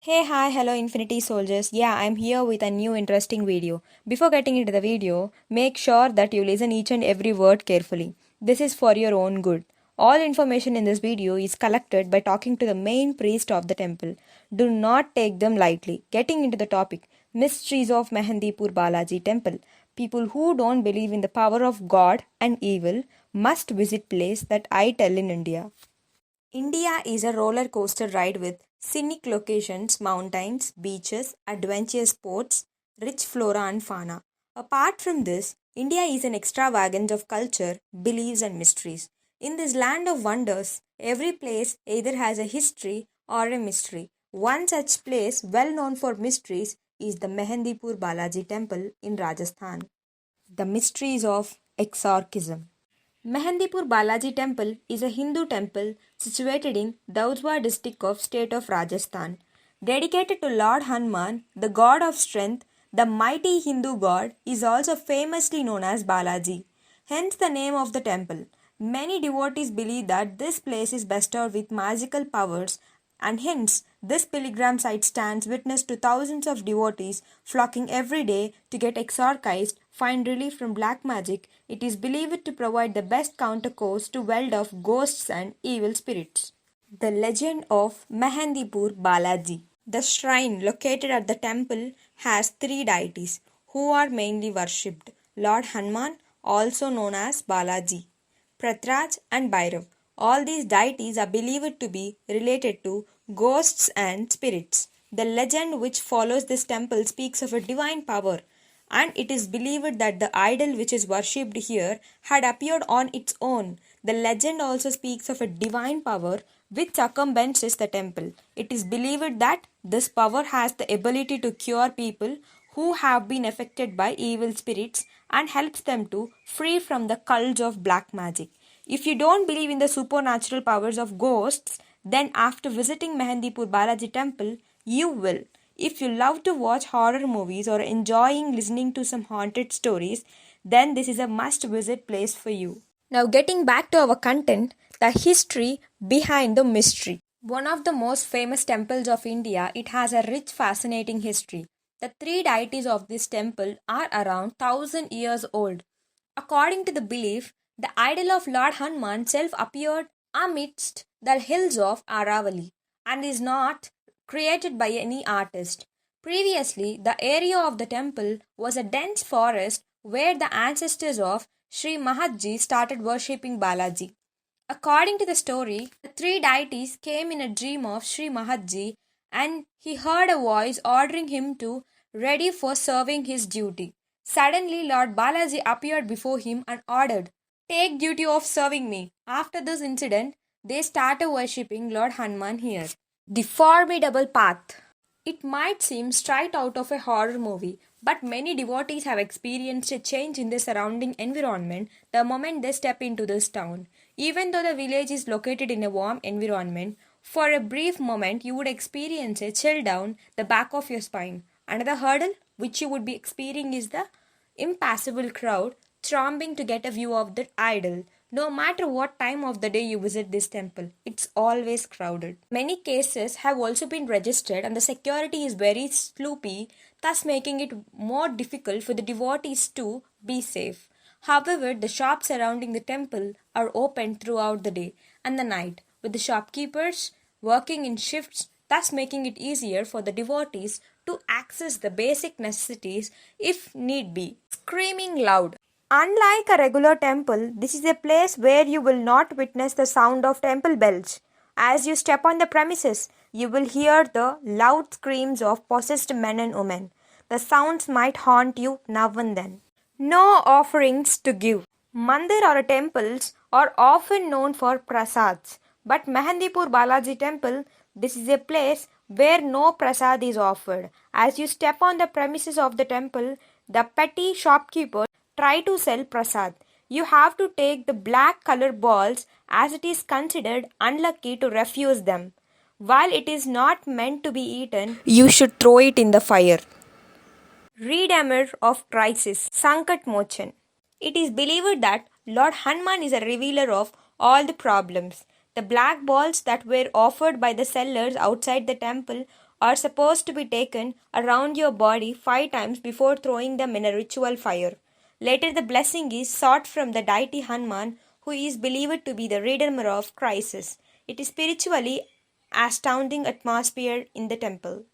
Hello, Infinity Soldiers. Yeah, I'm here with a new interesting video. Before getting into the video, make sure that you listen each and every word carefully. This is for your own good. All information in this video is collected by talking to the main priest of the temple. Do not take them lightly. Getting into the topic, Mysteries of Mehandipur Balaji Temple. People who don't believe in the power of God and evil must visit place that I tell in India. India is a roller coaster ride with scenic locations, mountains, beaches, adventure sports, rich flora and fauna. Apart from this, India is an extravagance of culture, beliefs, and mysteries. In this land of wonders, every place either has a history or a mystery. One such place, well known for mysteries, is the Mehandipur Balaji temple in Rajasthan. The mysteries of exorcism. Mehandipur Balaji Temple is a Hindu temple situated in Daudwar district of state of Rajasthan. Dedicated to Lord Hanuman, the god of strength, the mighty Hindu god is also famously known as Balaji. Hence the name of the temple. Many devotees believe that this place is bestowed with magical powers and hence this pilgrim site stands witness to thousands of devotees flocking every day to get exorcised, find relief from black magic. It is believed to provide the best countercourse to ward off ghosts and evil spirits. The legend of Mehandipur Balaji. The shrine located at the temple has three deities who are mainly worshipped: Lord Hanuman, also known as Balaji, Pratraj, and Bhairav. All these deities are believed to be related to ghosts and spirits. The legend which follows this temple speaks of a divine power, and it is believed that the idol which is worshipped here had appeared on its own. The legend also speaks of a divine power which circumvents the temple. It is believed that this power has the ability to cure people who have been affected by evil spirits and helps them to free from the cults of black magic. If you don't believe in the supernatural powers of ghosts, then after visiting Mehandipur Balaji temple, you will. If you love to watch horror movies or enjoying listening to some haunted stories, then this is a must visit place for you. Now, getting back to our content, the history behind the mystery. One of the most famous temples of India, it has a rich, fascinating history. The three deities of this temple are around 1000 years old. According to the belief, the idol of Lord Hanuman self appeared amidst the hills of Aravali and is not created by any artist. Previously, the area of the temple was a dense forest where the ancestors of Sri Mahatji started worshipping Balaji. According to the story, the three deities came in a dream of Sri Mahatji and he heard a voice ordering him to ready for serving his duty. Suddenly, Lord Balaji appeared before him and ordered, "Take duty of serving me." After this incident, they started worshipping Lord Hanuman here. The formidable path. It might seem straight out of a horror movie, but many devotees have experienced a change in their surrounding environment the moment they step into this town. Even though the village is located in a warm environment, for a brief moment you would experience a chill down the back of your spine. Another hurdle which you would be experiencing is the impassable crowd thronging to get a view of the idol. No matter what time of the day you visit this temple, it's always crowded. Many cases have also been registered and the security is very sloopy, thus making it more difficult for the devotees to be safe. However, the shops surrounding the temple are open throughout the day and the night, with the shopkeepers working in shifts, thus making it easier for the devotees to access the basic necessities if need be. Screaming loud. Unlike a regular temple, this is a place where you will not witness the sound of temple bells. As you step on the premises, you will hear the loud screams of possessed men and women. The sounds might haunt you now and then. No offerings to give. Mandir or temples are often known for prasads, but Mehandipur Balaji temple, this is a place where no prasad is offered. As you step on the premises of the temple, the petty shopkeepers try to sell prasad. You have to take the black color balls as it is considered unlucky to refuse them. While it is not meant to be eaten, you should throw it in the fire. Redeemer of crisis, Sankat Mochan. It is believed that Lord Hanuman is a revealer of all the problems. The black balls that were offered by the sellers outside the temple are supposed to be taken around your body 5 times before throwing them in a ritual fire. Later, the blessing is sought from the deity Hanuman, who is believed to be the redeemer of crisis. It is spiritually astounding atmosphere in the temple.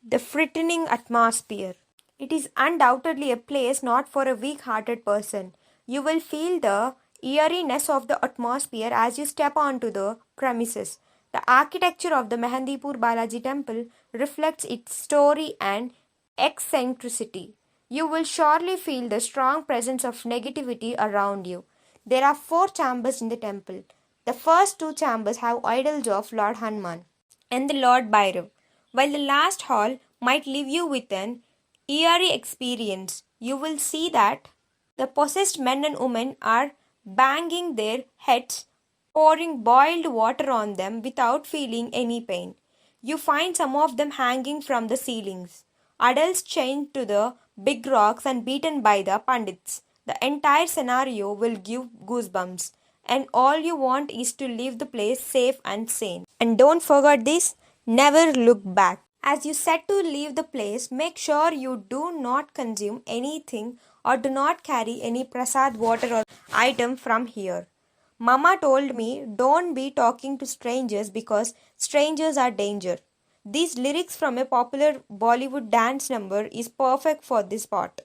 The frightening atmosphere. It is undoubtedly a place not for a weak-hearted person. You will feel the eeriness of the atmosphere as you step onto the premises. The architecture of the Mehandipur Balaji temple reflects its story and eccentricity. You will surely feel the strong presence of negativity around you. There are 4 chambers in the temple. The first 2 chambers have idols of Lord Hanuman and the Lord Bhairav, while the last hall might leave you with an eerie experience. You will see that the possessed men and women are banging their heads, pouring boiled water on them without feeling any pain. You find some of them hanging from the ceilings, adults chained to the big rocks and beaten by the pandits. The entire scenario will give goosebumps, and all you want is to leave the place safe and sane. And don't forget this, never look back. As you set to leave the place, make sure you do not consume anything or do not carry any prasad water or item from here. Mama told me don't be talking to strangers because strangers are danger. These lyrics from a popular Bollywood dance number is perfect for this spot.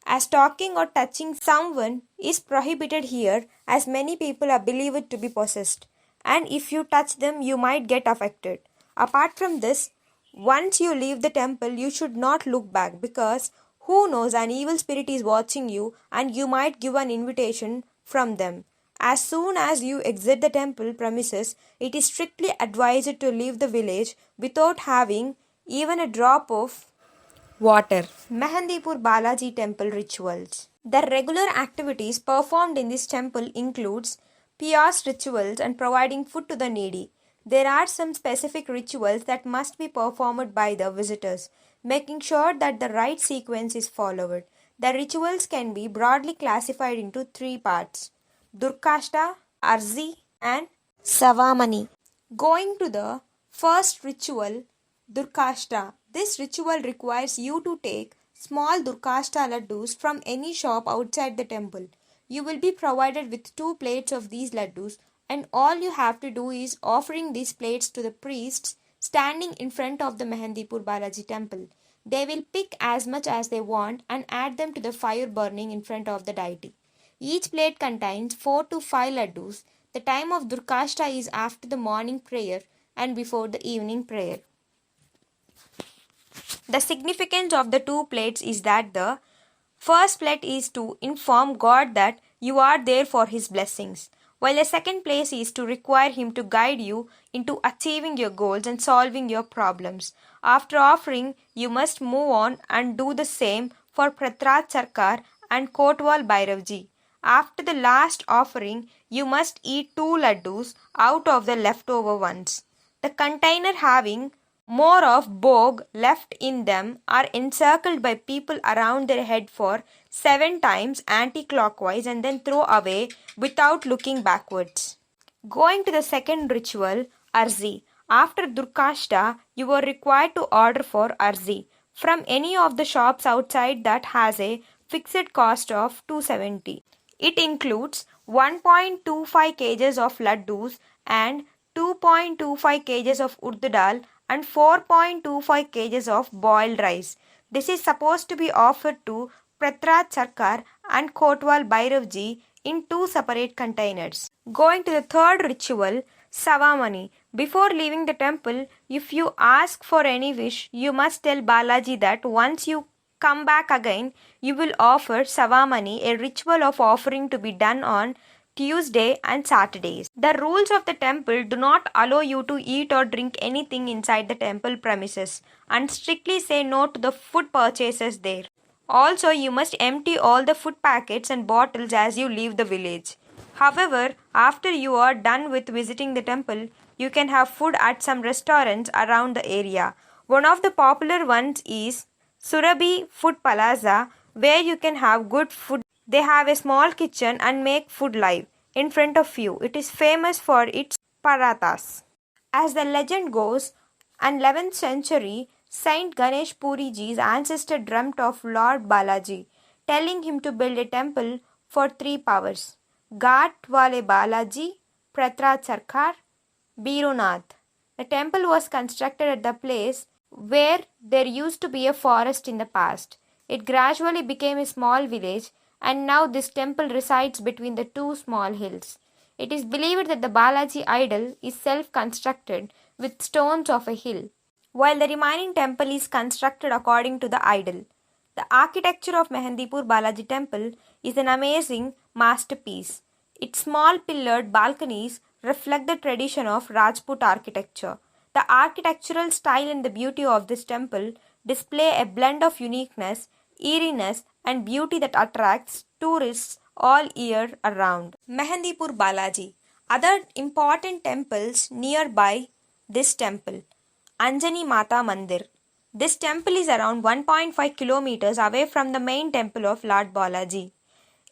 As talking or touching someone is prohibited here, as many people are believed to be possessed, and if you touch them, you might get affected. Apart from this, once you leave the temple, you should not look back because who knows, an evil spirit is watching you and you might give an invitation from them. As soon as you exit the temple premises, it is strictly advised to leave the village without having even a drop of water. Mehandipur Balaji temple rituals. The regular activities performed in this temple includes pious rituals and providing food to the needy. There are some specific rituals that must be performed by the visitors, making sure that the right sequence is followed. The rituals can be broadly classified into 3 parts: Durkashta, Arzi, and Savamani. Going to the first ritual, Durkashta. This ritual requires you to take small Durkashta laddus from any shop outside the temple. You will be provided with 2 plates of these laddus, and all you have to do is offering these plates to the priests standing in front of the Mehandipur Balaji temple. They will pick as much as they want and add them to the fire burning in front of the deity. Each plate contains 4 to 5 laddus. The time of Durkashta is after the morning prayer and before the evening prayer. The significance of the 2 plates is that the first plate is to inform God that you are there for His blessings, while the second place is to require Him to guide you into achieving your goals and solving your problems. After offering, you must move on and do the same for Pratrat Sarkar and Kotwal Bhairavji. After the last offering, you must eat 2 laddus out of the leftover ones. The container having more of bog left in them are encircled by people around their head for 7 times anti-clockwise and then throw away without looking backwards. Going to the second ritual, Arzi. After Durkashta, you are required to order for Arzi from any of the shops outside that has a fixed cost of 270. It includes 1.25 kgs of laddus and 2.25 kgs of urdu dal and 4.25 kgs of boiled rice. This is supposed to be offered to Pratrat Sarkar and Kotwal Bhairavji in 2 separate containers. Going to the third ritual, Savamani. Before leaving the temple, if you ask for any wish, you must tell Balaji that once you come back again, you will offer Savamani, a ritual of offering to be done on Tuesday and Saturdays. The rules of the temple do not allow you to eat or drink anything inside the temple premises and strictly say no to the food purchases there. Also, you must empty all the food packets and bottles as you leave the village. However, after you are done with visiting the temple, you can have food at some restaurants around the area. One of the popular ones is Surabhi Food Plaza, where you can have good food. They have a small kitchen and make food live in front of you. It is famous for its parathas. As the legend goes, And 11th century, Saint Ganesh Puri ji's ancestor dreamt of Lord Balaji, telling him to build a temple for three powers: Ghat Wale Balaji, Prithviraj Sarkar, Birunath. The temple was constructed at the place where there used to be a forest in the past. It gradually became a small village, and now this temple resides between the two small hills. It is believed that the Balaji idol is self constructed with stones of a hill, while the remaining temple is constructed according to the idol. The architecture of Mehandipur Balaji temple is an amazing masterpiece. Its small pillared balconies reflect the tradition of Rajput architecture. The architectural style and the beauty of this temple display a blend of uniqueness, eeriness, and beauty that attracts tourists all year around. Mehandipur Balaji. Other important temples nearby this temple. Anjani Mata Mandir. This temple is around 1.5 kilometers away from the main temple of Lord Balaji.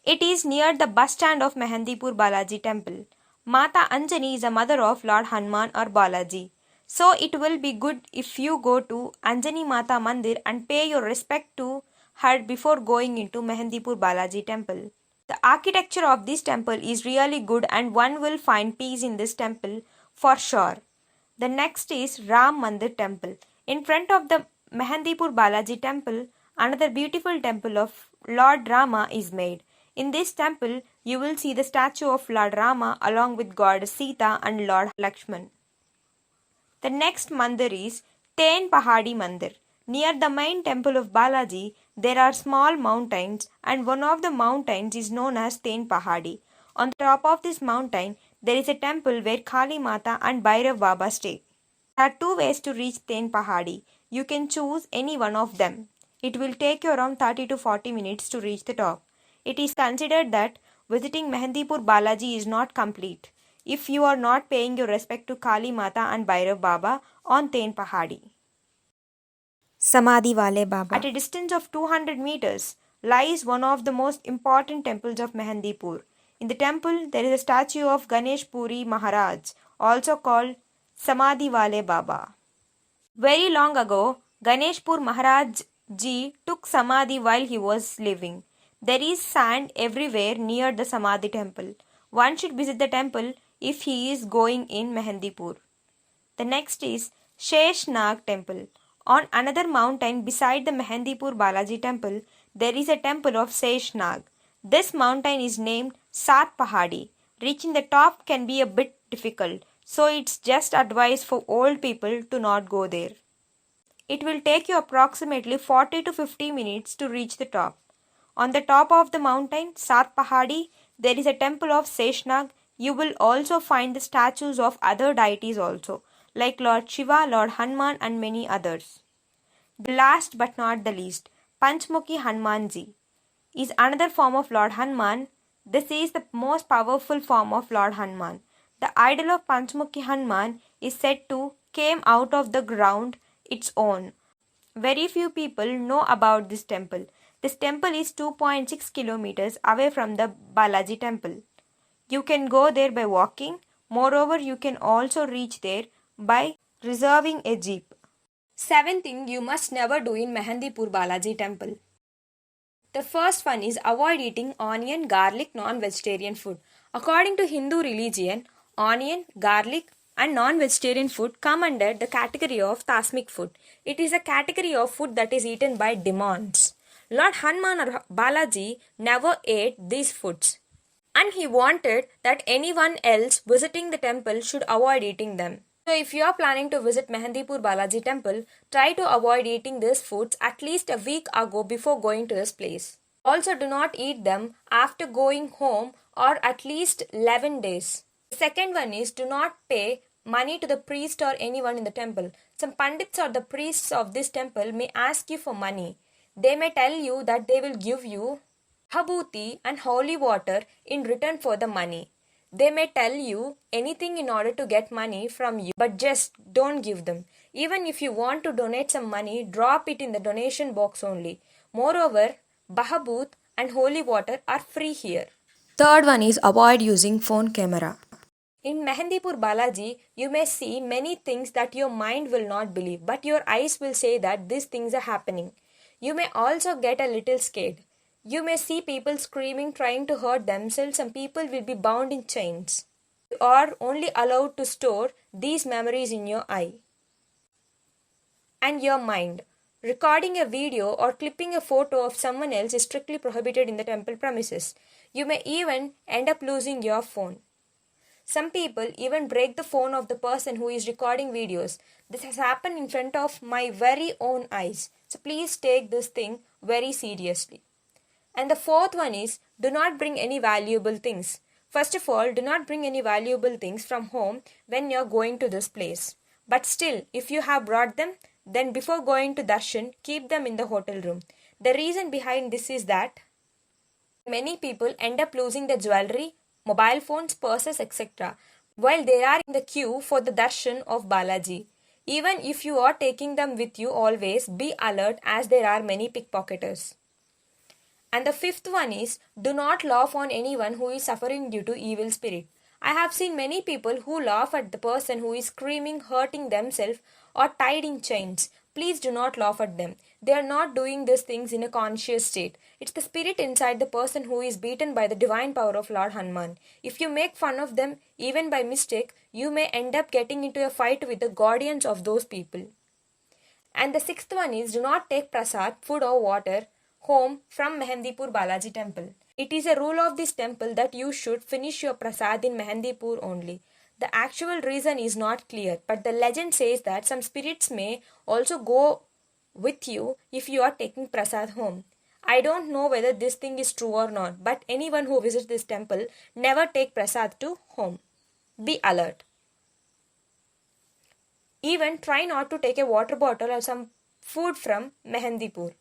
It is near the bus stand of Mehandipur Balaji temple. Mata Anjani is a mother of Lord Hanuman or Balaji. So it will be good if you go to Anjani Mata Mandir and pay your respect to her before going into Mehandipur Balaji temple. The architecture of this temple is really good and one will find peace in this temple for sure. The next is Ram Mandir temple. In front of the Mehandipur Balaji temple, another beautiful temple of Lord Rama is made. In this temple, you will see the statue of Lord Rama along with Goddess Sita and Lord Lakshman. The next mandir is Ten Pahadi Mandir. Near the main temple of Balaji, there are small mountains and one of the mountains is known as Ten Pahadi. On the top of this mountain, there is a temple where Kali Mata and Bhairav Baba stay. There are two ways to reach Ten Pahadi. You can choose any one of them. It will take you around 30 to 40 minutes to reach the top. It is considered that visiting Mehandipur Balaji is not complete if you are not paying your respect to Kali Mata and Bhairav Baba on Ten Pahadi. Samadhi Wale Baba. At a distance of 200 meters lies one of the most important temples of Mehandipur. In the temple, there is a statue of Ganesh Puri Maharaj, also called Samadhi Wale Baba. Very long ago, Ganeshpur Maharaj ji took Samadhi while he was living. There is sand everywhere near the Samadhi temple. One should visit the temple if he is going in Mehandipur. The next is Sheshnag temple. On another mountain beside the Mehandipur Balaji temple, there is a temple of Sheshnag. This mountain is named Sat Pahadi. Reaching the top can be a bit difficult, so it's just advised for old people to not go there. It will take you approximately 40 to 50 minutes to reach the top. On the top of the mountain, Sat Pahadi, there is a temple of Sheshnag. You will also find the statues of other deities also, like Lord Shiva, Lord Hanuman and many others. The last but not the least, Panchmukhi Hanumanji is another form of Lord Hanuman. This is the most powerful form of Lord Hanuman. The idol of Panchmukhi Hanuman is said to came out of the ground its own. Very few people know about this temple. This temple is 2.6 kilometers away from the Balaji temple. You can go there by walking. Moreover, you can also reach there by reserving a jeep. 7th thing you must never do in Mehandipur Balaji temple. The first one is avoid eating onion, garlic, non-vegetarian food. According to Hindu religion, onion, garlic and non-vegetarian food come under the category of Tasmic food. It is a category of food that is eaten by demons. Lord Hanuman or Balaji never ate these foods, and he wanted that anyone else visiting the temple should avoid eating them. So if you are planning to visit Mehandipur Balaji temple, try to avoid eating these foods at least a week ago before going to this place. Also do not eat them after going home or at least 11 days. The second one is do not pay money to the priest or anyone in the temple. Some pandits or the priests of this temple may ask you for money. They may tell you that they will give you bhabhuti and holy water in return for the money. They may tell you anything in order to get money from you, but just don't give them. Even if you want to donate some money, drop it in the donation box only. Moreover, bhabhut and holy water are free here. Third one is avoid using phone camera. In Mehandipur Balaji, you may see many things that your mind will not believe, but your eyes will say that these things are happening. You may also get a little scared. You may see people screaming, trying to hurt themselves, and people will be bound in chains. You are only allowed to store these memories in your eye and your mind. Recording a video or clipping a photo of someone else is strictly prohibited in the temple premises. You may even end up losing your phone. Some people even break the phone of the person who is recording videos. This has happened in front of my very own eyes. So please take this thing very seriously. And the fourth one is, do not bring any valuable things. First of all, do not bring any valuable things from home when you are going to this place. But still, if you have brought them, then before going to darshan, keep them in the hotel room. The reason behind this is that many people end up losing their jewelry, mobile phones, purses, etc. while they are in the queue for the darshan of Balaji. Even if you are taking them with you always, be alert as there are many pickpocketers. And the fifth one is, do not laugh on anyone who is suffering due to evil spirit. I have seen many people who laugh at the person who is screaming, hurting themselves, or tied in chains. Please do not laugh at them. They are not doing these things in a conscious state. It's the spirit inside the person who is beaten by the divine power of Lord Hanuman. If you make fun of them, even by mistake, you may end up getting into a fight with the guardians of those people. And the sixth one is, do not take prasad, food or water, home from Mehandipur Balaji temple. It is a rule of this temple that you should finish your prasad in Mehandipur only. The actual reason is not clear, but the legend says that some spirits may also go with you if you are taking prasad home. I don't know whether this thing is true or not, but anyone who visits this temple never take prasad to home. Be alert. Even try not to take a water bottle or some food from Mehandipur.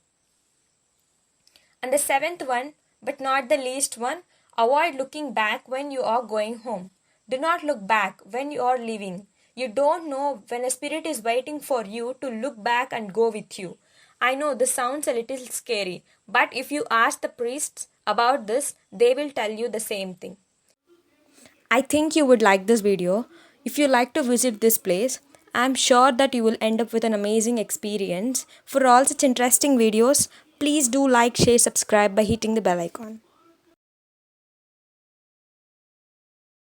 And the seventh one, but not the least one, avoid looking back when you are going home. Do not look back when you are leaving. You don't know when a spirit is waiting for you to look back and go with you. I know this sounds a little scary, but if you ask the priests about this, they will tell you the same thing. I think you would like this video. If you like to visit this place, I'm sure that you will end up with an amazing experience. For all such interesting videos, please do like, share, subscribe by hitting the bell icon.